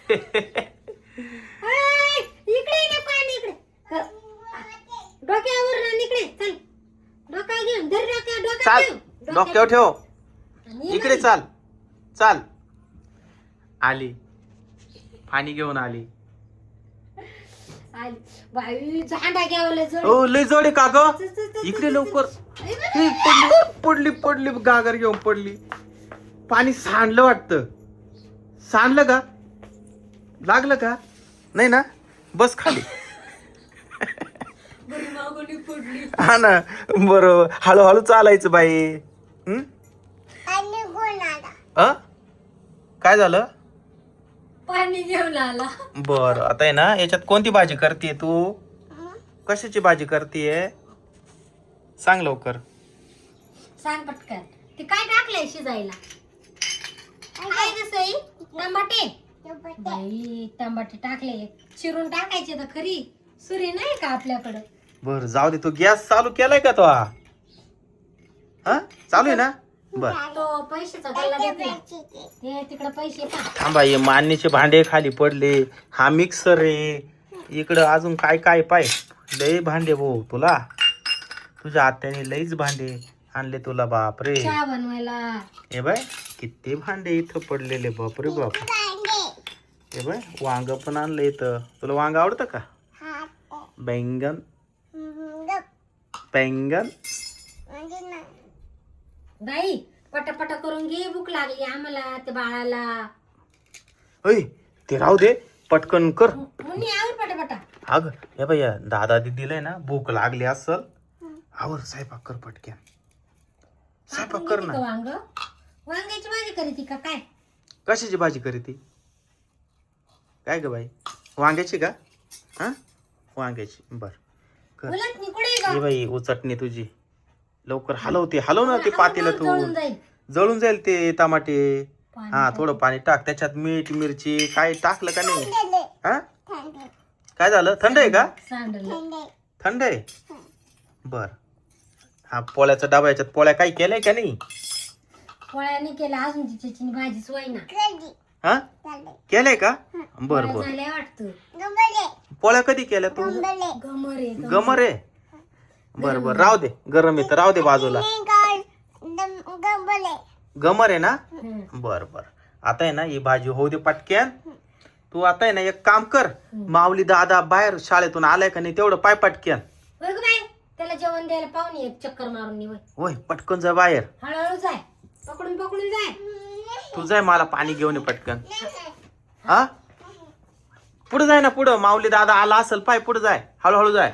इकडे ये पाणी इकडे डोक्यावर ना इकडे चल डोका घेऊन धर डोका चाल ठेव डोक्यावर ठेव इकडे चाल चाल आली पाणी घेऊन आली बाई झांडा घ्यावं जोड ओ लय जोडे का ग इकडे लवकर ए, पडली पडली गागर घेऊन पडली पाणी सांडलं वाटतं सांडलं का लागलं का नाही ना बस खाली हा ना बरोबर हळूहळू चालायचं बाई काय झालं पाणी घेऊन आला बर आता आहे ना याच्यात कोणती भाजी करते तू कशाची भाजी करतेय सांग लवकर सांग पटकन ते काय टाकलंय शिजायला काय नसई टमाटे बाई टमाटे टाकले चिरून टाकायचे तर खरी सुरी नाही का आपल्याकडं बर जाऊ दे तू गॅस चालू केलाय का तो हा चालू आहे ना बर तो पैशाचा गल्ला देते ते तिकडे पैसे पा थांबा हे मान्यचे भांडे खाली पडले हा मिक्सर आहे इकडं अजून काय काय पाय लय भांडे भाऊ तुला तुझ्या आत्याने लईच भांडे आणले तुला बापरे चहा बनवायला हे बाय किती भांडे इथं पडलेले बापरे बाप हे बाय वांग पण आणलं इथं तुला वांग आवडतं का बैंगन बैंगन बाई पटापटा करून घे भूक लागली आम्हाला ते बाळाला होय ते राहू दे पटकन कर मुन्नी आवर पटापटा अग हे बाई दादा दिलंय ना भूक लागली असल आवर स्वयंपाक कर पटक्यान स्वयंपाक कर ना वांग वांग्याची भाजी करीती का काय कशाची भाजी करीती काय ग बाई वांग्याची का हा वांग्याची बर कर बोलत नि कुठे ग हे बाई उचटणी तुझी लवकर हलवते हलव ना ते पातेलं तू जळून जाईल जळून जाईल ते टमाटे पाणी हा थोडं पाणी टाक त्याच्यात मीठ मिरची काय टाकलं का नाही हा काय झालं थंड आहे का सांडलं थंड आहे बर हा पोळ्याचा डबा याच्यात पोळ्या काही केलंय का नाही पोळ्याने केला अजून तिच्याची भाजीच होईना हा केलंय का बर बर झाल्या वाटतं पोळ्या कधी केल्या तू गमरे गमर आहे बर बर राहू दे गरम आहे तर राहू दे बाजूला गमर आहे ना बर बर आता आहे ना ही भाजी होऊ दे पटक्यान तू आता आहे ना एक काम कर माऊली दादा बाहेर शाळेतून आलाय का नाही तेवढं पाय पटक्यान होय ग बाई त्याला जेवण द्यायला पाहुणे एक चक्कर मारून निवड होय पटकन जा बाहेर हळूहळू जाय पकडून पकडून जाय तू जाय मला पाणी घेऊन ये पटकन हा पुढे जाय ना पुढं माऊली दादा आला असेल पाय पुढे जाय हळूहळू जाय